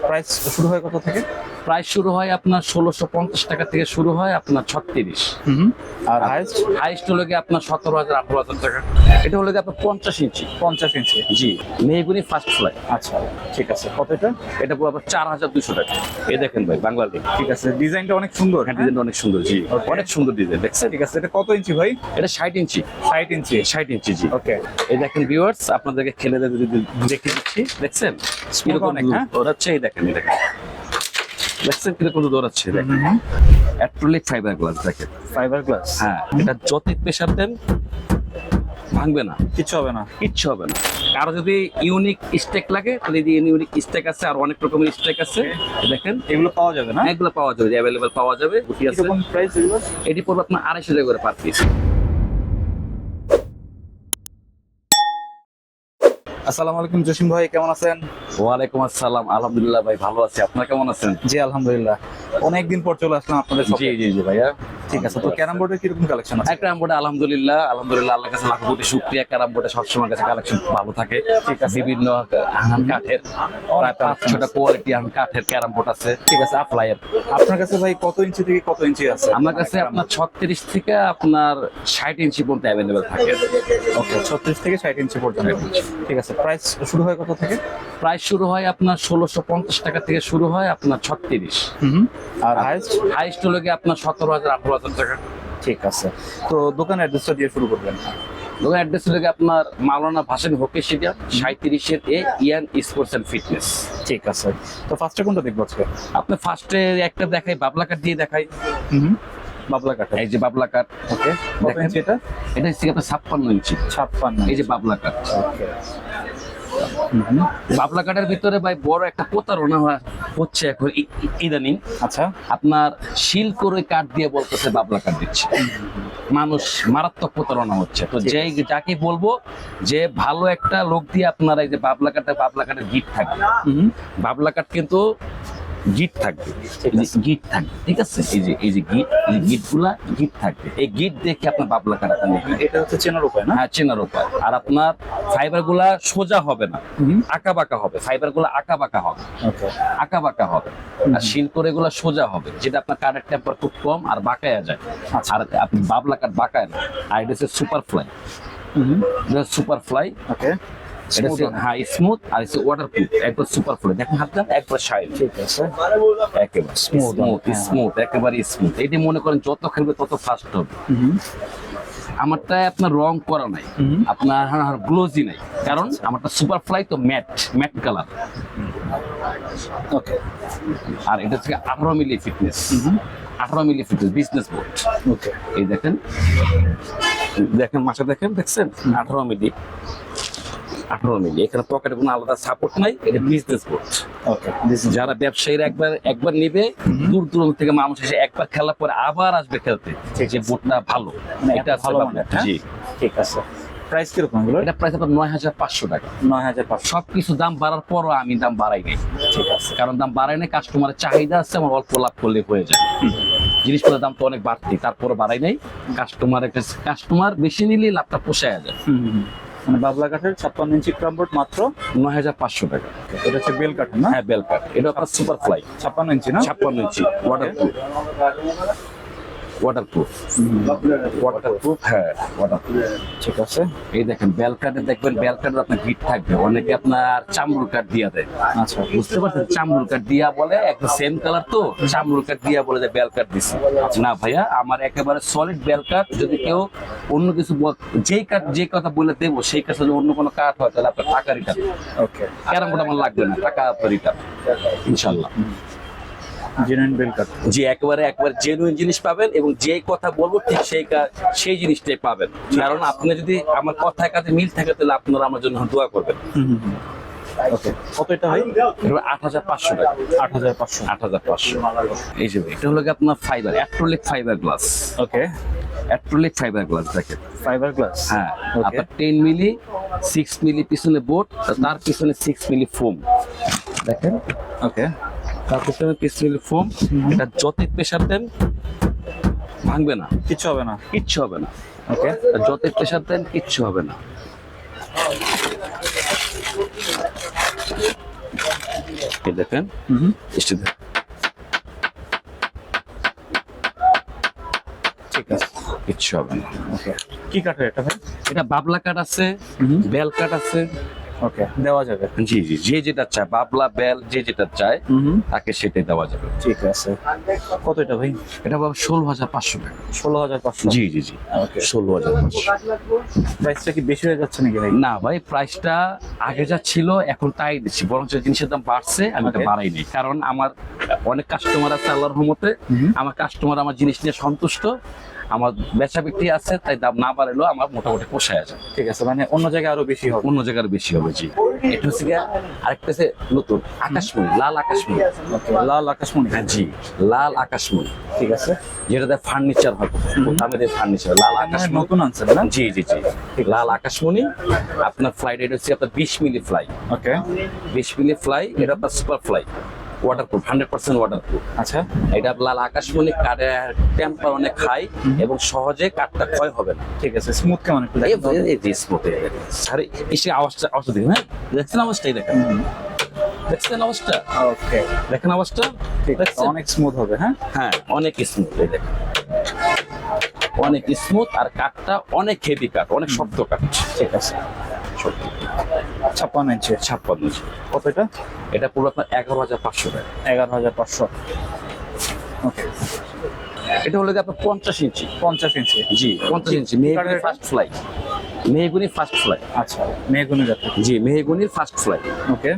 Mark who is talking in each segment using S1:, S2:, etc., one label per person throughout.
S1: Price শুরু হয় কত থেকে?
S2: প্রাইস শুরু হয় আপনার 1650 টাকা থেকে শুরু হয় আপনার 36।
S1: আর হাইস্ট?
S2: হাইস্ট হলো গিয়ে আপনার 17,000 18,000 টাকা। এটা হলো গিয়ে আপনার 50 ইঞ্চি।
S1: 50 ইঞ্চি।
S2: জি, মেহগুনি ফার্স্ট ফ্লাই।
S1: আচ্ছা, ঠিক আছে। কত এটা?
S2: এটা পুরো আপনার 4200 টাকা। এই দেখেন ভাই, বাংলাদেশ।
S1: ঠিক আছে, ডিজাইনটা অনেক সুন্দর।
S2: হ্যাঁ, ডিজাইনটা অনেক সুন্দর। জি, অনেক সুন্দর ডিজাইন দেখছেন।
S1: ঠিক আছে, এটা কত ইঞ্চি ভাই?
S2: এটা 60 ইঞ্চি।
S1: 60 ইঞ্চি।
S2: 60 ইঞ্চি, জি।
S1: ওকে।
S2: এই দেখেন ভিউয়ার্স, আপনাদেরকে খেলে দেখে দিচ্ছি। দেখছেন কিরকম
S1: অনেক, হ্যাঁ?
S2: দৌড়াচ্ছে। এই দেখেন, এই দেখেন, দেখছেন কিরকম দৌড়াচ্ছে। দেখেন অ্যাক্রিলিক ফাইবার গ্লাস। দেখেন
S1: ফাইবার গ্লাস।
S2: হ্যাঁ, এটা যতই প্রেসার দেন ভাঙবে না,
S1: কিচ্ছু হবে না।
S2: কিচ্ছু হবে না। কারো যদি ইউনিক স্টেক লাগে তাহলে এই ইউনিক স্টেক আছে, আর অনেক রকমের স্টেক আছে। দেখেন
S1: এগুলো পাওয়া যাবে না?
S2: এগুলো পাওয়া যাবে, অ্যাভেলেবল পাওয়া যাবে। গুটি আছে।
S1: কিরকম প্রাইস এগুলো?
S2: এটি পড়বে আপনার 250 টাকা করে পার পিস।
S1: আসসালামু আলাইকুম জসিম ভাই, কেমন আছেন?
S2: ওয়ালাইকুম আসসালাম, আলহামদুলিল্লাহ ভাই, ভালো আছি। আপনারা কেমন আছেন?
S1: জি আলহামদুলিল্লাহ, অনেকদিন পর চলে আসলাম আপনাদের
S2: জি
S1: শপে।
S2: জি জি ভাইয়া।
S1: ঠিক আছে, তো ক্যারাম বোর্ডের কিরকম কালেকশন আছে?
S2: ক্যারাম বোর্ডে আলহামদুলিল্লাহ আল্লাহর কাছে লাখ কোটি শুকরিয়া। ক্যারাম বোর্ডে সবসময় কাছে কালেকশন ভালো থাকে।
S1: ঠিক আছে।
S2: বিভিন্ন আহান কাঠের প্রায় 5-6টা কোয়ালিটি আহান কাঠের ক্যারাম বোর্ড আছে।
S1: ঠিক আছে,
S2: ফ্লাইয়ার
S1: আপনার কাছে ভাই কত ইঞ্চি থেকে কত ইঞ্চি আছে?
S2: আমার কাছে আপনার 36 থেকে আপনার 60 ইঞ্চি পর্যন্ত অ্যাভেলেবেল থাকে।
S1: ওকে, 36 থেকে 60 ইঞ্চি পর্যন্ত। ঠিক আছে, প্রাইস শুরু হয় কত থেকে?
S2: প্রাইস শুরু হয় আপনার 1650 টাকা থেকে শুরু হয় আপনার 36।
S1: আর হাইস্ট?
S2: হাইস্ট হলো গিয়ে আপনার 17,000 18,000 টাকা।
S1: ঠিক আছে, তো দোকান অ্যাড্রেসটা দিয়ে শুরু করবেন।
S2: দোকান অ্যাড্রেস হলো গিয়ে আপনার মাওলানা ভাসানী হকি স্টেডিয়াম 37 এ ইয়ান স্পোর্টস এন্ড ফিটনেস।
S1: ঠিক আছে, তো ফার্স্টে কোনটা দেখবো আজকে?
S2: আপনি ফার্স্টে একটা দেখাই, বাবলা কাঠ দিয়ে দেখাই।
S1: বাবলা কাঠ।
S2: এই যে বাবলা কাঠ।
S1: ওকে, কত
S2: দেখেন
S1: ইঞ্চি এটা?
S2: এটা হচ্ছে আপনার 56 ইঞ্চি।
S1: 56।
S2: এই যে বাবলা কাঠ।
S1: ওকে।
S2: বাবলা কাঠের ভিতরে ভাই বড় একটা প্রতারণা হচ্ছে এখন ইদানিং।
S1: আচ্ছা।
S2: আপনার শিল করে কাঠ দিয়ে বলতেছে বাবলা কাঠ দিচ্ছে। মানুষ মারাত্মক প্রতারণা হচ্ছে। তো যাকে বলবো যে ভালো একটা লোক দিয়ে আপনারা এই যে বাবলা কাঠের গিট থাকবে। বাবলা কাঠ কিন্তু গিট থাকবে, গিট থাকবে। ঠিক আছে, এই যে গিট গুলা গিট থাকবে। এই গিট দেখে আপনার বাবলা কাঠ
S1: এটা হচ্ছে চেনার উপায় না?
S2: হ্যাঁ, চেনার উপায়। আর আপনার ফাইবার গুলা সোজা হবে না, আঁকা বাঁকা হবে। ফাইবার গুলা আঁকা বাঁকা হবে, আঁকা বাঁকা হবে। আর শিল করে গুলা সোজা হবে, যেটা আপনার কাঠের টেম্পার খুব কম আর বাঁকায়া যায়। আর আপনি বাবলা কাঠ বাঁকায় না। আর এটা হচ্ছে super fly. Super fly.
S1: Okay.
S2: এটা হচ্ছে স্মুথ আর হচ্ছে ওয়াটারপ্রুফ। একবার সুপার ফ্লাই দেখেন, হাতটা একবার শাইন।
S1: ঠিক আছে,
S2: একেবারে স্মুথ, একেবারে স্মুথ। এটি মনে করেন যত খেলবে তত ফাস্ট হবে। আমারটা আপনার রং করা নাই, আপনার গ্লোজি নাই, কারণ আমারটা সুপার ফ্লাই তো ম্যাট কালার।
S1: ওকে।
S2: আর এটা হচ্ছে 18 মিলি ফিটনেস। 18 মিলি ফিটনেস বিজনেস বোর্ড।
S1: ওকে।
S2: এই দেখেন মাসা দেখছেন 18 মিলি। 18 মিলি। এখানে পকেটে কোনো আলাদা সাপোর্ট নাই। এটা বিজনেস বোর্ড।
S1: ওকে।
S2: যারা ব্যবসায়ীরা একবার নিবে, দূর দূরান্ত থেকে মানুষ এসে একবার খেলার পরে আবার আসবে খেলতে, যে বোর্ডটা ভালো। এটা
S1: ভালো
S2: ভালো
S1: মানে।
S2: জি।
S1: ঠিক আছে, প্রাইস কিরকম এগুলো?
S2: এটা প্রাইস আপনার 9,500 টাকা।
S1: 9,500।
S2: সবকিছু দাম বাড়ার পরও আমি দাম বাড়াই নাই।
S1: ঠিক আছে,
S2: কারণ দাম বাড়াই নাই, কাস্টমারের চাহিদা আছে, আমার অল্প লাভ করলে হয়ে যায়। জিনিসপত্রের দাম তো অনেক বাড়তি, তারপরও বাড়াই নাই। কাস্টমার বেশি নিলে লাভটা পোষায় যায়।
S1: মানে বাবলা কাঠের 56 ইঞ্চি ক্যারাম বোর্ড মাত্র
S2: 9,500 টাকা।
S1: এটা হচ্ছে বেল কাঠ না?
S2: হ্যাঁ, বেল কাঠ। এটা আপনার সুপার ফ্লাই
S1: 56 ইঞ্চি না?
S2: 56 ইঞ্চি। ওয়াটারপ্রুফ। হ্যাঁ, ওয়াটারপ্রুফ।
S1: ঠিক আছে।
S2: এই দেখেন বেল কাঠে দেখবেন, বেল কাঠের আপনার গিট থাকবে। অনেকে আপনার চামড়ুল কাঠ দিয়া দেয়।
S1: আচ্ছা,
S2: বুঝতে পারছেন, চামড়ুল কাঠ দিয়া বলে একটা সেম কালার, তো চামড়ুল কাঠ দিয়া বলে যে বেল কাঠ দিছি। না ভাইয়া, আমার একেবারে সলিড বেল কাঠ। যদি কেউ অন্য কিছু যে কথা বলে দেবো, সেই কাজ যদি অন্য কোনো কাঠ হয় তাহলে আপনার টাকা রিটার্ন।
S1: ওকে।
S2: ক্যারাম বোর্ড আমার লাগবে না, টাকা রিটার্ন ইনশাল্লাহ।
S1: জেনুইন বেল কাঠ।
S2: জি, একবার জেনুইন জিনিস পাবেন, এবং যে কথা বলবো ঠিক সেই জিনিসটাই পাবেন। কারণ আপনি যদি আমার কথায় কাছে মিল থাকে তাহলে আপনারা আমার জন্য দোয়া করবেন।
S1: ওকে, কত এটা হয়?
S2: 8,500 টাকা।
S1: 8,500।
S2: 8,500। এই যে এটা হলো আপনার ফাইবার, অ্যাক্রিলিক ফাইবার গ্লাস।
S1: ওকে।
S2: অ্যাক্রিলিক ফাইবার গ্লাস দেখেন।
S1: Fibre glass.
S2: হ্যাঁ,
S1: ওকে।
S2: আপনার 10 মিলি 6 মিলি পিছনে বোর্ড, তার পিছনে 6 মিলি ফোম। দেখেন,
S1: ওকে।
S2: তার পিছনে 6 মিলি ফোম। এটা যতই প্রেসার দেন ভাঙবে না,
S1: কিচ্ছু হবে না।
S2: কিচ্ছু হবে না।
S1: ওকে।
S2: যতই প্রেসার দেন কিচ্ছু হবে না। এই দেখেন
S1: হুম
S2: স্টিল
S1: ঠিক আছে
S2: কিচ্ছু হবে না।
S1: ওকে কি কাঠের এটা ভাই?
S2: এটা বাবলা কাঠ আছে,
S1: হুম।
S2: বেল কাঠ আছে।
S1: ওকে দেওয়া যাবে।
S2: জি জি, যে যেটা চায়, বাবলা বেল যে যেটা চায়
S1: হুম
S2: তাকে সেটাই দেওয়া যাবে।
S1: ঠিক আছে। কত এটা ভাই?
S2: এটা বাবা 16,500 টাকা।
S1: 16,500।
S2: জি জি জি,
S1: ওকে
S2: 16,500।
S1: প্রাইসটা কি বেশি হয়ে যাচ্ছে নাকি ভাই?
S2: না ভাই, প্রাইসটা আগে যা ছিল এখন তাই দিচ্ছি, বরঞ্চ জিনিসের দাম বাড়ছে, আমি এটা
S1: Okay.
S2: বাড়াইনি। কারণ আমার অনেক কাস্টমার আছে আল্লাহর রহমতে,
S1: হুম।
S2: আমার কাস্টমার আমার জিনিস নিয়ে সন্তুষ্ট, আমার বেচা বিক্রি আছে, তাই দাম না বাড়ালেও আমার মোটামুটি পোষায় আছে।
S1: ঠিক আছে, মানে অন্য জায়গায় আরো বেশি হবে।
S2: অন্য জায়গার বেশি হবে। জি, এটা হচ্ছে গিয়া আরেকটা আছে নতুন আকাশমণি, লাল আকাশমণি।
S1: ওকে লাল আকাশমণি।
S2: হ্যাঁ জি, লাল আকাশমণি,
S1: ঠিক আছে।
S2: যেটাতে ফার্নিচার হয়, আমাদের ফার্নিচার লাল
S1: মানে
S2: আকাশমণি।
S1: নতুন আনছেন না?
S2: জি জি জি, লাল আকাশমণি। আপনার ফ্লাই রেট হচ্ছে আপনার 20 মিলি ফ্লাই,
S1: ওকে
S2: 20 মিলি ফ্লাই। এটা আপনার সুপার ফ্লাই, ওয়াটারপ্রুফ, 100% ওয়াটারপ্রুফ।
S1: আচ্ছা
S2: এটা লাল আকাশমণি কাঠের টেম্পার অনেক হাই এবং সহজে কাঠটা ক্ষয় হবে না।
S1: ঠিক আছে। স্মুথ কেমন একটু দেখেন তো?
S2: এই যে স্মুথ, আরে এসে আওয়াজটা দিন। হ্যাঁ দেখছেন আওয়াজটাই, দেখেন দেখছেন আওয়াজটা,
S1: ওকে
S2: দেখেন আওয়াজটা,
S1: ঠিক আছে,
S2: দেখছেন?
S1: অনেক স্মুথ হবে। হ্যাঁ
S2: হ্যাঁ অনেক স্মুথ, এই দেখেন অনেক স্মুথ। আর কাঠটা অনেক হেভি কাঠ, অনেক শক্ত কাঠ।
S1: ঠিক আছে।
S2: শক্ত
S1: 56 ইঞ্চি।
S2: 56 ইঞ্চি।
S1: কত এটা?
S2: এটা পুরো আপনার 11,500 টাকা।
S1: 11,500। ওকে
S2: এটা হলো কি আপনার 50 ইঞ্চি।
S1: 50 ইঞ্চি।
S2: জি 50 ইঞ্চি, মেহগুনি
S1: কাঠের?
S2: ফার্স্ট ফ্লাই, মেহগুনি ফার্স্ট ফ্লাই।
S1: আচ্ছা মেহগুনি কাঠের।
S2: জি মেহগুনির ফার্স্ট ফ্লাই।
S1: ওকে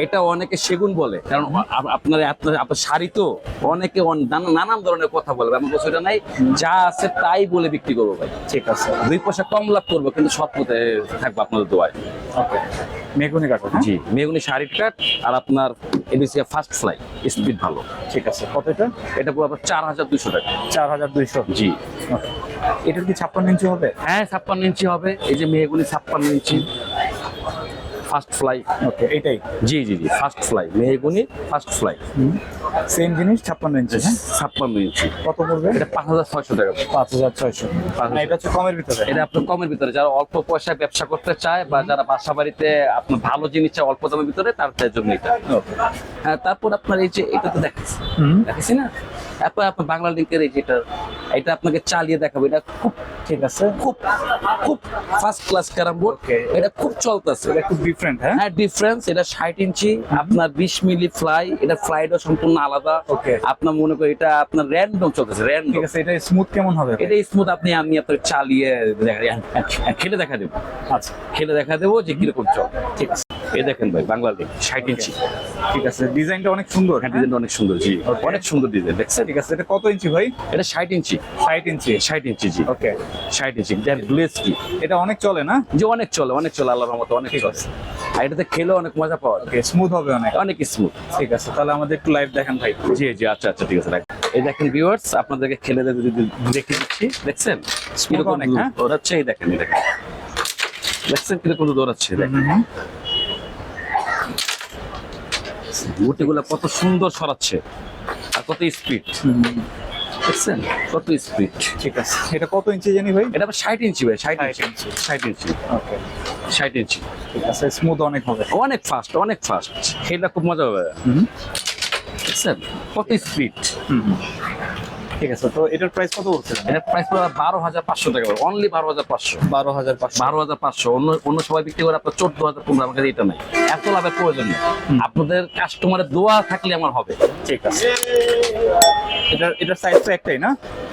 S2: এটা অনেকে সেগুন বলে, কারণ আপনার আপনার আপনার শাড়ি তো অনেকে নানান ধরনের কথা বলবে, আমার বছরটা নাই, যা আছে তাই বলে বিক্রি করবো ভাই।
S1: ঠিক আছে।
S2: 2 পয়সা কম লাভ করবো, কিন্তু সৎ পথে থাকবো আপনাদের দোয়ায়।
S1: ওকে মেহগুনি কাঠের। হ্যাঁ
S2: জি মেহগুনি শাড়ির কাঠ। আর আপনার এডিসিয়া ফার্স্ট ফ্লাই, স্পিড ভালো।
S1: ঠিক আছে। কত এটা?
S2: এটা পুরো আপনার 4,200 টাকা।
S1: 4,200।
S2: জি
S1: ওকে এটার কি 56 ইঞ্চি হবে?
S2: হ্যাঁ 56 ইঞ্চি হবে। এই যে মেহগুনি 56 ইঞ্চি ফার্স্ট ফ্লাই।
S1: ওকে এটাই।
S2: জি জি জি, ফার্স্ট ফ্লাই, মেহগুনি ফার্স্ট ফ্লাই,
S1: সেম জিনিস 56 ইঞ্চি। হ্যাঁ
S2: 56 ইঞ্চি।
S1: কত পড়বে?
S2: এটা 5,600 টাকা।
S1: 5,600। না এটা হচ্ছে কমের ভিতরে।
S2: এটা আপনার কমের ভিতরে, যারা অল্প পয়সায় ব্যবসা করতে চায় বা যারা বাসা বাড়িতে আপনার ভালো জিনিস চায় অল্প দামের ভিতরে, তাদের জন্য এটা।
S1: ওকে
S2: হ্যাঁ তারপর আপনার এই যে এটা তো দেখাচ্ছি, দেখাচ্ছি না, তারপর আপনার বাংলা লিঙ্কের এই যেটা, এটা আপনাকে চালিয়ে দেখাবো। এটা খুব
S1: ঠিক আছে।
S2: খুব খুব first class carrom board.
S1: Okay.
S2: এটা খুব চলতেছে।
S1: এটা খুব ডিফারেন্ট। হ্যাঁ
S2: হ্যাঁ ডিফারেন্স। এটা 60 ইঞ্চি, আপনার 20 মিলি ফ্লাই। এটা ফ্লাইটা সম্পূর্ণ আলাদা।
S1: Okay.
S2: আপনার মনে করি এটা আপনার র্যান্ডম চলতেছে, র্যান্ডম।
S1: ঠিক আছে। এটা স্মুথ কেমন হবে?
S2: এটা স্মুথ, আমি আপনাকে চালিয়ে খেলে দেখা দেবো,
S1: আচ্ছা
S2: খেলে দেখা দেবো যে কিরকম চল।
S1: ঠিক আছে।
S2: এই দেখেন ভাই বাংলা লিঙ্ক 60 ইঞ্চি।
S1: ঠিক আছে। ডিজাইনটা অনেক সুন্দর।
S2: হ্যাঁ ডিজাইনটা অনেক সুন্দর। জি
S1: Okay.
S2: অনেক সুন্দর ডিজাইন, দেখছেন?
S1: ঠিক আছে। এটা কত ইঞ্চি ভাই?
S2: এটা 60 ইঞ্চি।
S1: 60 ইঞ্চি।
S2: 60 ইঞ্চি জি,
S1: ওকে
S2: 60 ইঞ্চি। দেন গ্লেজ কি,
S1: এটা অনেক চলে না?
S2: যে অনেক চলে, অনেক চলে, আল্লাহর রহমতে অনেক চলে। আর এটাতে খেলেও অনেক মজা পাওয়া যায়,
S1: ওকে স্মুথ হবে অনেক।
S2: অনেক স্মুথ।
S1: ঠিক আছে, তাহলে আমাদের একটু লাইভ দেখেন ভাই।
S2: জি জি আচ্ছা আচ্ছা ঠিক আছে রাখ। এই দেখেন ভিউয়ার্স, আপনাদেরকে খেলে দেখে দিচ্ছি, দেখছেন কিরকম
S1: অনেক, হ্যাঁ?
S2: দৌড়াচ্ছে। এই দেখেন, এই দেখেন, দেখছেন কিরকম দৌড়াচ্ছে, দেখেন গুটিগুলো কত সুন্দর সরাচ্ছে আর কত স্পিড, দেখছেন কত স্পিড।
S1: ঠিক আছে। এটা কত ইঞ্চি জানি ভাই?
S2: এটা আবার 60 ইঞ্চি ভাই, 60
S1: 60
S2: ইঞ্চি,
S1: ইঞ্চি।
S2: 60 ইঞ্চি,
S1: ওকে
S2: 60 ইঞ্চি।
S1: ঠিক আছে। স্মুথ অনেক হবে।
S2: অনেক ফাস্ট, অনেক ফাস্ট, খেলা খুব মজা হবে, দেখছেন কত স্পিড।
S1: ঠিক আছে। তো এটার প্রাইস কত বলছেন?
S2: এটা প্রাইস পড়বে 12,500 টাকা, অনলি 12,500।
S1: 12,500।
S2: 12,500। অন্য সবাই বিক্রি করে আপনার 14,000, আমার কাছে এটা নাই। এত লাভের প্রয়োজন নেই, আপনাদের কাস্টমারের দোয়া থাকলে আমার হবে।
S1: ঠিক আছে। এটার সাইজ তো একটাই না?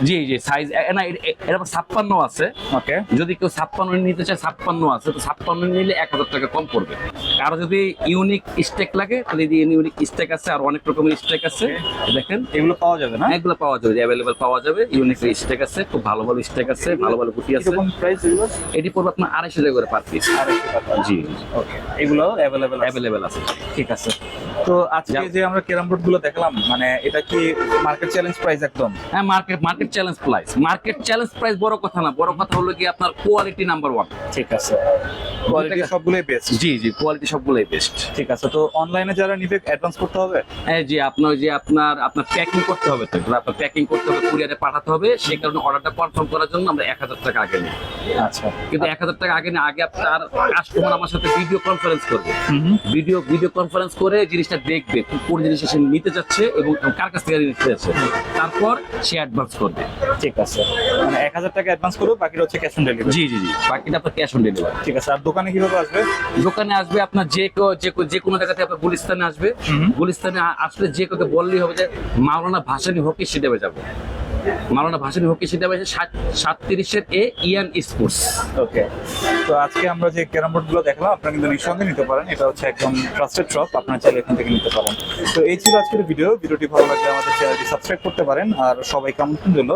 S2: জি জি সাইজ না, এটা 56 আছে।
S1: ওকে
S2: যদি কেউ 56 নিতে চায়, 56 আছে, তো 56 নিলে 1,000 টাকা কম পড়বে। আর যদি ইউনিক স্টেক লাগে, তাহলে এই ইউনিক স্টেক আছে, আর অনেক রকমের স্টেক আছে, দেখেন
S1: এগুলো পাওয়া যাবে না?
S2: এগুলো পাওয়া যাবে, অ্যাভেলেবেল পাওয়া যাবে। ইউনিক স্টেক আছে, খুব ভালো ভালো স্টেক আছে, ভালো ভালো গুটি আছে।
S1: এরকম প্রাইস এগুলো?
S2: এটি পড়বে আপনার 250 টাকা করে পার পিস।
S1: 250 টাকা।
S2: জি
S1: ওকে এগুলো
S2: অ্যাভেলেবেল আছে।
S1: ঠিক আছে। তো আজকে যে আমরা ক্যারাম বোর্ড গুলো দেখলাম, মানে এটা কি মার্কেট চ্যালেঞ্জ প্রাইস একদম?
S2: হ্যাঁ market challenge price. Market challenge price বড় কথা না, বড় কথা হলো কি আপনার কোয়ালিটি নাম্বার 1।
S1: ঠিক আছে। কোয়ালিটি সবগুলোই বেস্ট।
S2: জি জি, কোয়ালিটি সবগুলোই বেস্ট।
S1: ঠিক আছে, তো অনলাইনে যারা নিবে অ্যাডভান্স করতে হবে?
S2: জি, আপনার আপনার প্যাকিং করতে হবে, তো আপনার প্যাকিং করতে হবে, কুরিয়ারে পাঠাতে হবে, সেই কারণে অর্ডারটা কনফার্ম করার জন্য আমরা 1000 টাকা আগে নিই।
S1: আচ্ছা,
S2: কিন্তু 1000 টাকা আগে না, আগে আপনার কাস্টমার আমার সাথে ভিডিও কনফারেন্স করবে, ভিডিও কনফারেন্স করে জিনিসটা দেখবে কোন জিনিস সে নিতে যাচ্ছে এবং কার কাছ থেকে নিতে যাচ্ছে, তারপর সে অ্যাডভান্স করবে।
S1: ঠিক আছে, মানে 1000 টাকা অ্যাডভান্স করবো, বাকিটা হচ্ছে ক্যাশ অন ডেলিভারি।
S2: জি জি জি, বাকিটা আপনার ক্যাশ অন ডেলিভারি।
S1: ঠিক আছে, আর দোকানে কিভাবে আসবে?
S2: দোকানে আসবে আপনার যে কোনো জায়গাতে আপনার গুলিস্তানে আসবে, গুলিস্তানে আসলে যে কাউকে বললেই হবে যে মাওলানা ভাসানী হকি স্টেডিয়ামে যাবো, মাওলানা ভাসানী হকি স্টেডিয়ামে 37 এ ইয়ান স্পোর্টস।
S1: ওকে, তো আজকে আমরা যে ক্যারাম বোর্ড গুলো দেখলাম আপনারা কিন্তু নিঃসন্দেহে নিতে পারেন, এটা হচ্ছে একদম ট্রাস্টেড শপ, আপনারা চাইলে এখান থেকে নিতে পারেন। তো এই ছিল আজকের ভিডিওটি ভালো লাগলে আমাদের চ্যানেলটি সাবস্ক্রাইব করতে পারেন, আর সবাইকে আমন্ত্রণ রইল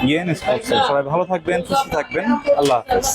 S1: ইএন স্পোর্টস। সবাই ভালো থাকবেন, সুস্থ থাকবেন, আল্লাহ হাফেজ।